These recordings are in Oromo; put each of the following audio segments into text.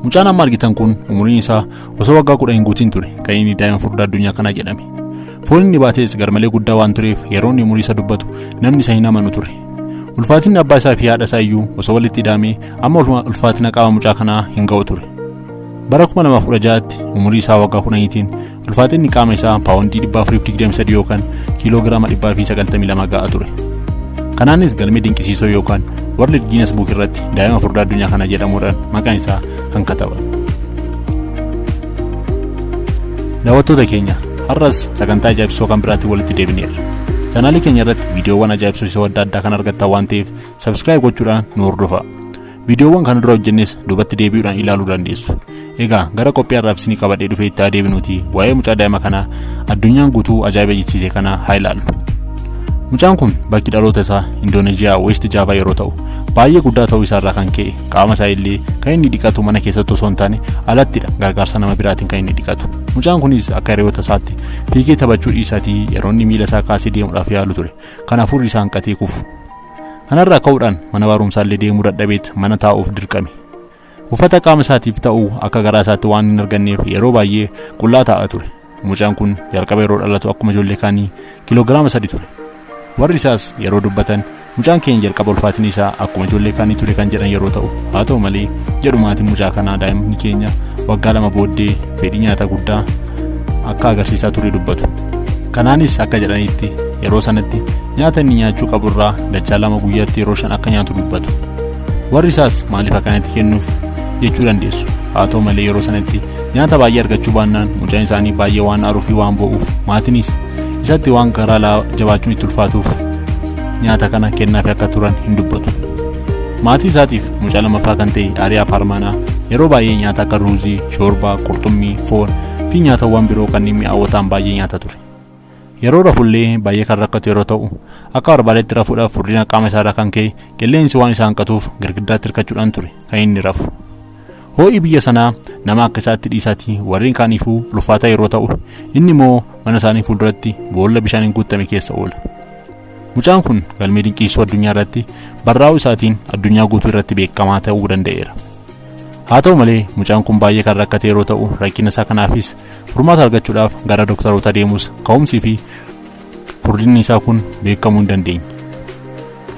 Mucaan amma argitan kun umuriin isaa osoo waggaa 10 hin guutin ture kan inni daa'ima furdaa addunyaa kanaa jedhame. Foon inni baates garmalee guddaa waan tureef yeroo inni umurii isaa dubbatu namni isa hin amanu ture. Ulfaatinni abbaa isaa fi haadha isaa iyyuu osoo walitti hidhamee amma ulfaatina qaama mucaa kanaa hin ga'u ture. Bara 2016tti umurii isaa waggaa 10tiin ulfaatinni qaama isaa paawundii 423 yookaan kiiloogiraama 192 ga'a ture. Kanaanis galmee dinqisiisoo yookaan World Guinness Book irratti daa'ima furdaa addunyaa kanaa jedhamuudhaan maqaan isaa kan katabame. Daawwattoota keenya har'as sagantaa ajaa'ibsoo kan biraatti walitti deebineerra. Chaanaalii keenya irratti viidiyoowwan ajaa'ibsiisoo adda addaa kan argattan waan ta'eef subscribe gochuudhaan nu hordofaa. Viidiyoowwan kana dura hojjennes duubatti deebi'uudhaan ilaaluu dandeessu. Egaa gara qophii har'aaf isinii qabadhee dhufee itti adeeminuuti waa'ee mucaa daa'ima kanaa addunyaan guutuu ajaa'iba jechisiise kanaa haa ilaallu. Mucaan kun bakki dhaloota isaa Indooneeziyaa West Java yeroo ta'u baay'ee guddaa ta'uu isaarraa kan ka'e qaama isaa illee kan inni dhiqatu mana keessatti osoo hin taane alattidha gargaarsa nama biraatiin kan inni dhiqatu. Mucaan kunis akka hiriyoota isaatti fiigee taphachuu dhiisaatii yeroo inni miila isaa kaasee deemuudhaaf yaalu ture. Kanaaf hafuurri isaa hanqatee kufu. Kanarraa ka'uudhaan mana barumsaa illee deemuu dadhabeet mana taa'uuf dirqame. Uffata qaama isaatiif ta'u akka garaa isaatti waan hin arganneef yeroo baay'ee qullaa taa'aa ture. Mucaan kun jalqaba yeroo dhalatu akkuma ijoollee kaanii kiiloogiraama 3 ture. Warri isaas yeroo dubbatan mucaan keenya jalqaba ulfaatinni isaa akkuma ijoollee kaanii ture kan jedhan yeroo ta'u haa ta'u malee jedhu maatiin mucaa kanaa daa'imni keenya waggaa 2 booddee fedhii nyaata guddaa akka agarsiisaa ture dubbatu. Kanaanis akka jedhanitti yeroo sanatti nyaata inni nyaachuu qaburraa dachaa 2 guyyaatti yeroo 5 akka nyaatu dubbatu. Warri isaas maaliif akkanatti kennuuf jechuu dandeessu. Haa ta'u malee yeroo sanatti nyaata baay'ee argachuu baannaan mucaan isaanii baay'ee waan aaruu fi waan bo'uuf maatiinis isatti waan garaa jabaachuun itti ulfaatuuf nyaata kana kennaaf akka turan hin dubbatu. Maatii isaatiif mucaa lammaffaa kan ta'e Aariyaa Parmaanaa yeroo baay'ee nyaata akka ruuzii, shoorbaa, qurxummii, foon fi nyaatawwan biroo kanneen mi'aawwataan baay'ee nyaata ture. Yeroo rafullee baay'ee kan rakkatu yeroo ta'u akka barbaadetti rafuudhaaf furdina qaama isaarraa kan ka'e qilleensi waan isa hanqatuuf girgiddaatti hirkachuudhaan ture kan inni rafu. Ho'i biyya sanaa nama akka isaatti dhiisaatii warreen kaaniifuu ulfaataa yeroo ta'u inni immoo mana isaanii fuulduratti boolla bishaaniin guutame keessa oola. Mucaan kun galmee dinqisiisoo addunyaa irratti barraa'uu isaatiin addunyaa guutuu irratti beekamaa ta'uu danda'eera. Haa ta'u malee mucaan kun baay'ee kan rakkate yeroo ta'u rakkina isaa kanaafis furmaata argachuudhaaf gara doktoroota deemus ka'umsii fi furdinni isaa kun beekamuu hin dandeenye.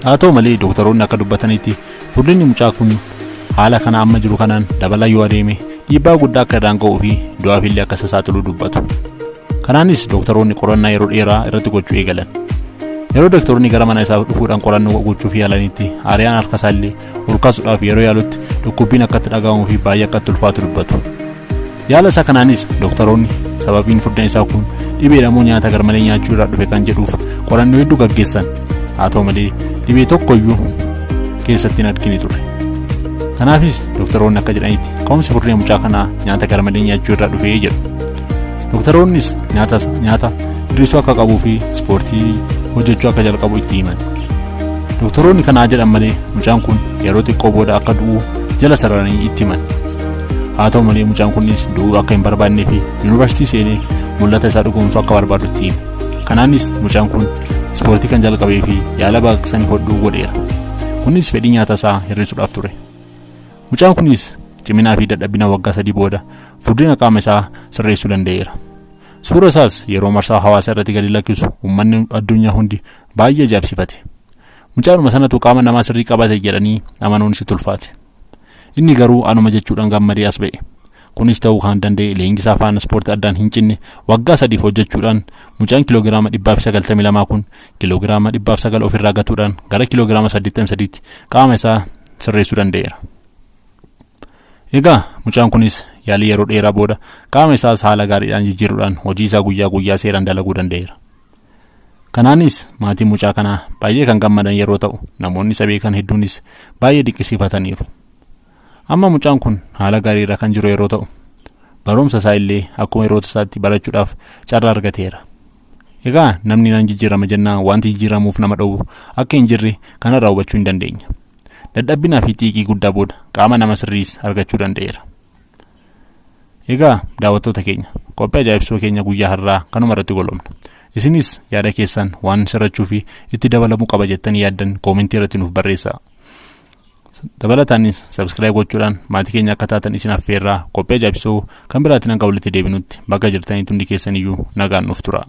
Haa ta'u malee doktoroonni akka dubbatanitti furdinni mucaa kun haala kana amma jiru kanaan dabalaa yoo adeeme dhiibbaa guddaa akka irraan ga'uu fi du'aaf illee akka saaxilu dubbatu. Kanaanis doktoroonni qorannaa yeroo dheeraa irratti gochuu eegalan. Yeroo doktoroonni gara mana isaa dhufuudhaan qorannoo gochuuf yaalanitti Aariyaan harka isaa illee olkaasuudhaaf yeroo yaalutti dhukkubbiin akka itti dhaga'amuu fi baay'ee akka itti ulfaatu dubbatu. Yaala isaa kanaanis doktoroonni sababiin furdina isaa kun dhibeedhamoo nyaata garmalee nyaachuu irraa dhufe kan jedhuuf qorannoo hedduu gaggeessan. Haa ta'u malee dhibee tokkoyyuu keessatti hin argine ture. Kanaafis doktoroonni akka jedhanitti ka'umsi furdina mucaa kanaa nyaata garmalee nyaachuu irraa dhufe jedhu. Doktoroonnis nyaata hir'isuu akka qabuu fi ispoortii hojjechuu akka jalqabu itti himan. Doktoroonni kanaa jedhan malee mucaan kun yeroo xiqqoo booda akka du'u jala sararanii itti himan. Haa ta'u malee mucaan kunis du'uu akka hin barbaannee fi yuunivarsiitii seenee mul'ata isaa dhugoomsuu akka barbaadu itti hime. Kanaanis mucaan kun ispoortii kan jalqabee fi yaala baqaqsanii hodhuu godheera. Kunis fedhii nyaata isaa hir'isuudhaaf ture. Mucaan kunis ciminaa fi dadhabina waggaa 3 booda furdina qaama isaa sirreessuu danda'eera. Suura isaas yeroo marsaa hawaasaa irratti gadi lakkisu uummanni addunyaa hundi baay'ee ajaa'ibsifate. Mucaanuma sanatu qaama namaa sirrii qabate jedhanii amanuun itti ulfaate. Inni garuu anuma jechuudhaan gammadee as ba'e. Kunis ta'uu kan danda'e leenjisaa faana ispoortii addaan hin cinne waggaa 3 hojjechuudhaan mucaan kiiloogiraama 192 kun kiiloogiraama 109 ofirraa gatuudhaan gara kiiloogiraama 83tti qaama isaa sirreessuu danda'eera. Egaa mucaan kunis yaalii yeroo dheeraa booda qaama isaas haala gaariidhaan jijjiiruudhaan hojii isaa guyyaa guyyaa seeraan dalaguu danda'eera. Kanaanis maatiin mucaa kanaa baay'ee kan gammadan yeroo ta'u namoonni isa beekan hedduunis baay'ee dinqisiifataniiru. Amma mucaan kun haala gaariirra kan jiru yeroo ta'u barumsa isaa illee akkuma yeroo isaatti barachuudhaaf carraa argateera. Egaa namni nan jijjiirama jennaan wanti jijjiiramuuf nama dhowwu akka hin jirre kanarraa hubachuu hin dandeenya. Dadhabbinaa fi xiiqii guddaa booda qaama nama sirriis argachuu danda'eera. Egaa daawwattoota keenya qophii ajaa'ibsoo keenya guyyaa har'aa kanuma irratti golomna. Isinis yaada keessan waan sirrachuu fi itti dabalamuu qaba jettanii yaaddan koomentii irratti nuuf barreessaa. dabalataanis subscribe gochuudhaan maatii keenya akka taatan isin affeerraa. Qophii ajaa'ibsoo kan biraatiin hanga walitti deebinutti bakka jirtanitti hundi keessaniyyuu nagaan nuuf tura.